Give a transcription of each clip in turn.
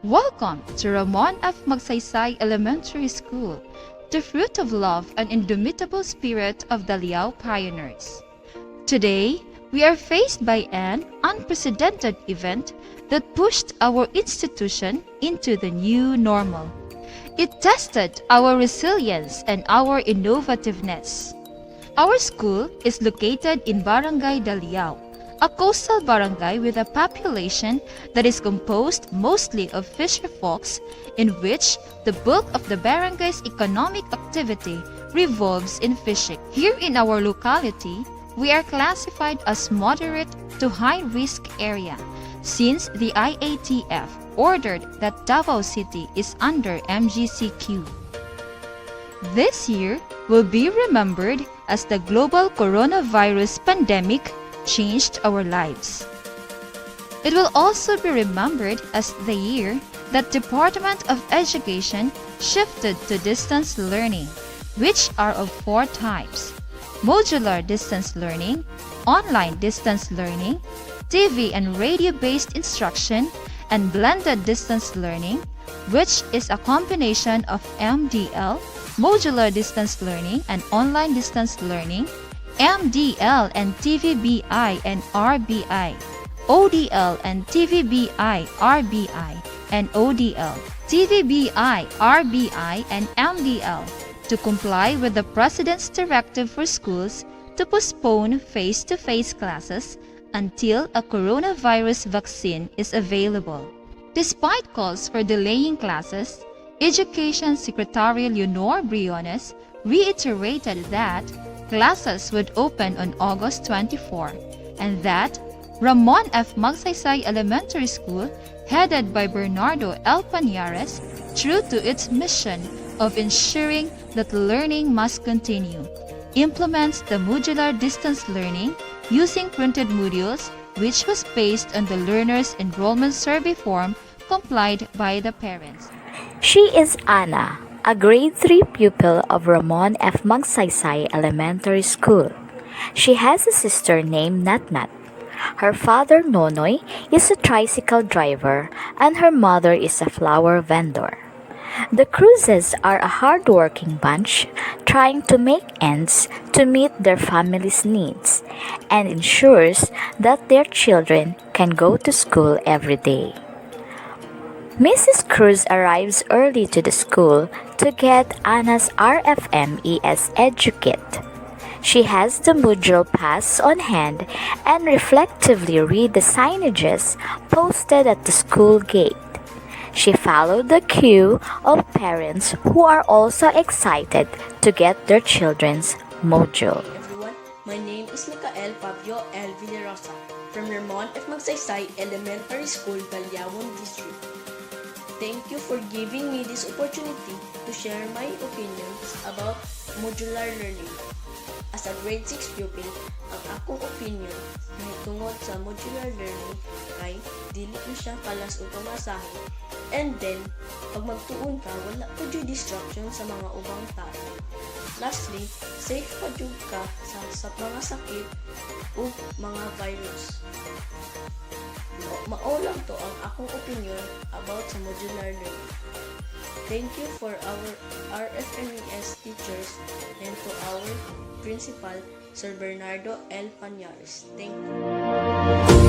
Welcome to Ramon F. Magsaysay Elementary School, the fruit of love and indomitable spirit of the Liao pioneers. Today, we are faced by an unprecedented event that pushed our institution into the new normal. It tested our resilience and our innovativeness. Our school is located in Barangay Daliao, a coastal barangay with a population that is composed mostly of fisher folks, in which the bulk of the barangay's economic activity revolves in fishing. Here in our locality, we are classified as moderate to high-risk area since the IATF ordered that Davao City is under MGCQ. This year will be remembered as the global coronavirus pandemic changed our lives. It will also be remembered as the year that Department of Education shifted to distance learning, which are of four types: modular distance learning, online distance learning, TV and radio-based instruction, and blended distance learning, which is a combination of MDL, modular distance learning and online distance learning, MDL and TVBI and RBI, ODL and TVBI, RBI, and ODL, TVBI, RBI, and MDL to comply with the President's directive for schools to postpone face-to-face classes until a coronavirus vaccine is available. Despite calls for delaying classes, Education Secretary Leonor Briones reiterated that classes would open on August 24 and that Ramon F. Magsaysay Elementary School, headed by Bernardo L. Pañares, true to its mission of ensuring that learning must continue, implements the modular distance learning using printed modules, which was based on the learner's enrollment survey form complied by the parents. She is Anna, a grade 3 pupil of Ramon F. Magsaysay Elementary School. She has a sister named Natnat. Her father, Nonoy, is a tricycle driver and her mother is a flower vendor. The Cruzes are a hardworking bunch trying to make ends to meet their family's needs and ensures that their children can go to school every day. Mrs. Cruz arrives early to the school to get Anna's RFMES Educate. She has the module pass on hand and reflectively read the signages posted at the school gate. She followed the queue of parents who are also excited to get their children's module. Everyone, my name is Micael Fabio L. Villarosa from Ramon F. Magsaysay Elementary School, Galiawon District. Thank you for giving me this opportunity to share my opinions about modular learning. As a grade 6 pupil, ang akong opinion na tungod sa modular learning ay dili mo siya kalas o pamasahe. And then, pag magtuon ka, wala po yung distraction sa mga ubang tao. Lastly, safe pa yung ka sa mga sakit o mga virus. Mao lang to ang akong opinion about sa modular learning. Thank you for our RFMES teachers and to our principal, Sir Bernardo L. Pañares. Thank you.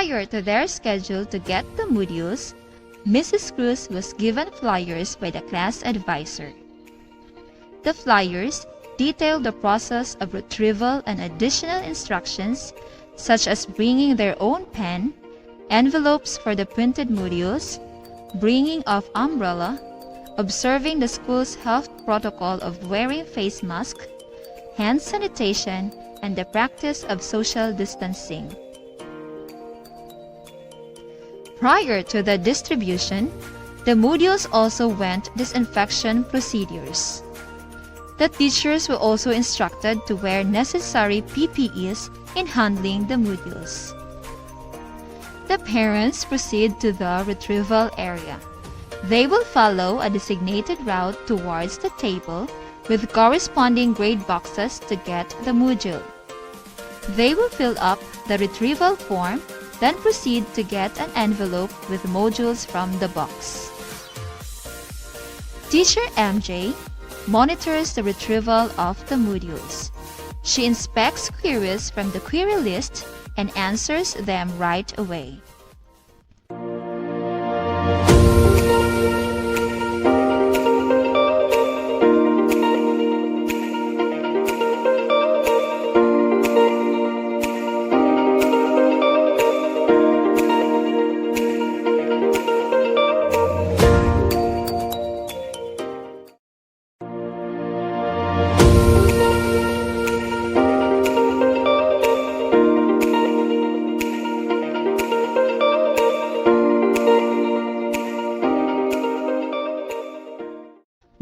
Prior to their schedule to get the modules, Mrs. Cruz was given flyers by the class advisor. The flyers detailed the process of retrieval and additional instructions such as bringing their own pen, envelopes for the printed modules, bringing of umbrella, observing the school's health protocol of wearing face mask, hand sanitation, and the practice of social distancing. Prior to the distribution, the modules also went disinfection procedures. The teachers were also instructed to wear necessary PPEs in handling the modules. The parents proceed to the retrieval area. They will follow a designated route towards the table with corresponding grade boxes to get the module. They will fill up the retrieval form, then proceed to get an envelope with modules from the box. Teacher MJ monitors the retrieval of the modules. She inspects queries from the query list and answers them right away.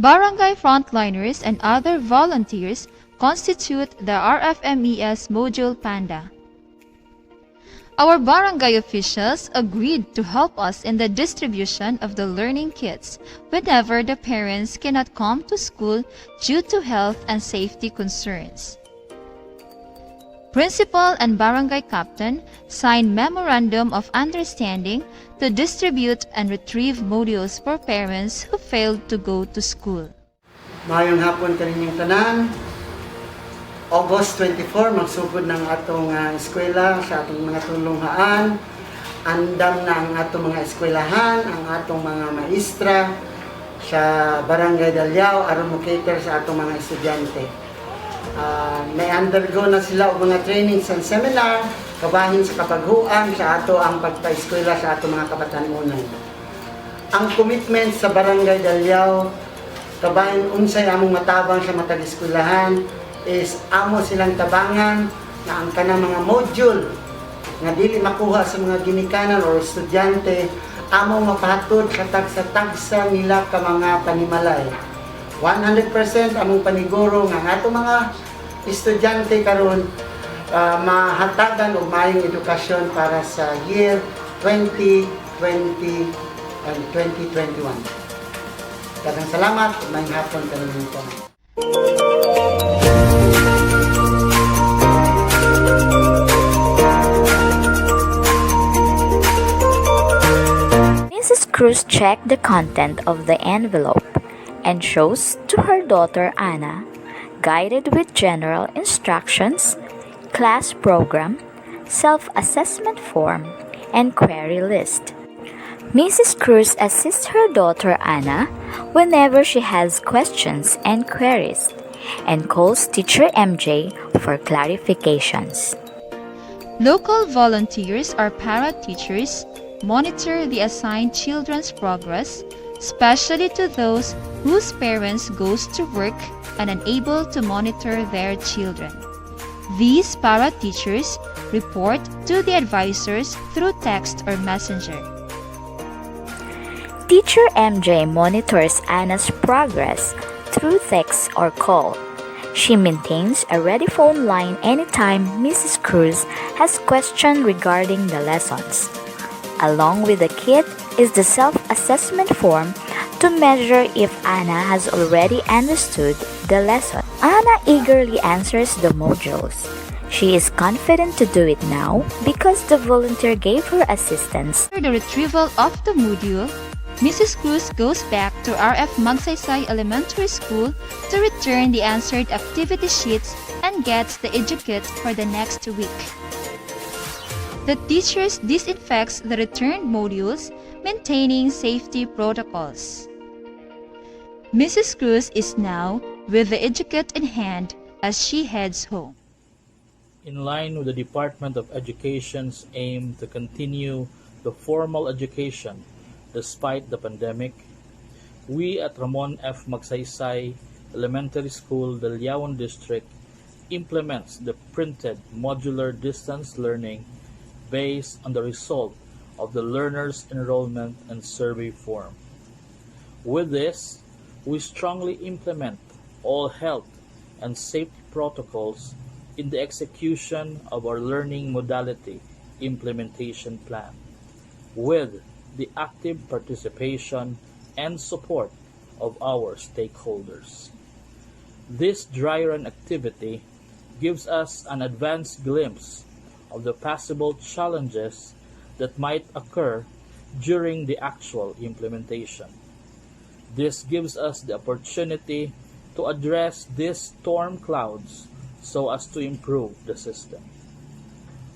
Barangay frontliners and other volunteers constitute the RFMES Module Panda. Our barangay officials agreed to help us in the distribution of the learning kits whenever the parents cannot come to school due to health and safety concerns. Principal and barangay captain signed memorandum of understanding to distribute and retrieve modules for parents who failed to go to school. Mayong hapon kaninyong tanan. August 24, magsugod ng atong eskwela sa atong mga tulunghaan. Andam na ang atong mga eskwelahan, ang atong mga maestra sa Barangay Dalyao aron mo cater sa atong mga estudyante. May undergo na sila og mga trainings and seminar kabahin sa kapaghuan sa ato ang pagpa-eskwela sa ato mga kabatanunan. Ang commitment sa Barangay Dalyao kabahin unsay among matabang sa matag eskwelahan is amo silang tabangan na ang kanang mga module nga dili makuha sa mga ginikanan o estudyante amo mapahatod sa tagsa-tagsa nila ka mga panimalay. 100% among paniguro nga ang ato mga estudyante karon mahatagan og maayong edukasyon para sa year 2020 and 2021. Kadang salamat, maayong hapon kaninyo po. Mrs. Cruz checked the content of the envelope and shows to her daughter Anna, guided with general instructions, class program, self-assessment form, and query list. Mrs. Cruz assists her daughter Anna whenever she has questions and queries, and calls teacher MJ for clarifications. Local volunteers or para-teachers monitor the assigned children's progress, especially to those whose parents goes to work and unable to monitor their children. These para-teachers report to the advisors through text or messenger. Teacher MJ monitors Anna's progress through text or call. She maintains a ready phone line anytime Mrs. Cruz has questions regarding the lessons. Along with the kit is the self-assessment form to measure if Anna has already understood the lesson. Anna eagerly answers the modules. She is confident to do it now because the volunteer gave her assistance. After the retrieval of the module, Mrs. Cruz goes back to RF Magsaysay Elementary School to return the answered activity sheets and gets the educate for the next week. The teachers disinfects the returned modules, maintaining safety protocols. Mrs. Cruz is now with the educate in hand as she heads home. In line with the Department of Education's aim to continue the formal education despite the pandemic, we at Ramon F. Magsaysay Elementary School, Daliaon District, implements the printed modular distance learning based on the result of the learner's enrollment and survey form. With this, we strongly implement all health and safety protocols in the execution of our learning modality implementation plan, with the active participation and support of our stakeholders. This dry run activity gives us an advanced glimpse of the possible challenges that might occur during the actual implementation. This gives us the opportunity to address these storm clouds so as to improve the system.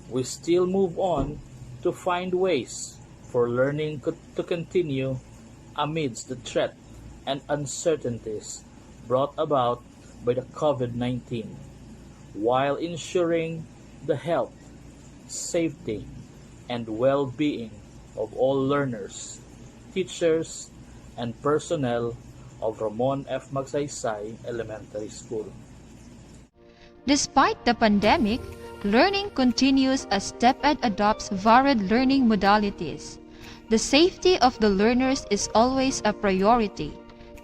We still move on to find ways for learning to continue amidst the threat and uncertainties brought about by the COVID-19, while ensuring the health, safety, and well-being of all learners, teachers, and personnel of Ramon F. Magsaysay Elementary School. Despite the pandemic, learning continues as DepEd adopts varied learning modalities. The safety of the learners is always a priority.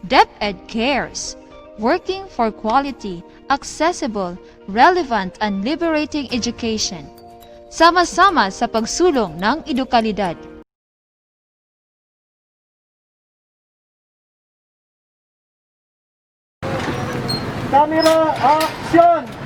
DepEd cares, working for quality, accessible, relevant, and liberating education. Sama-sama sa pagsulong ng edukalidad. Camera, action!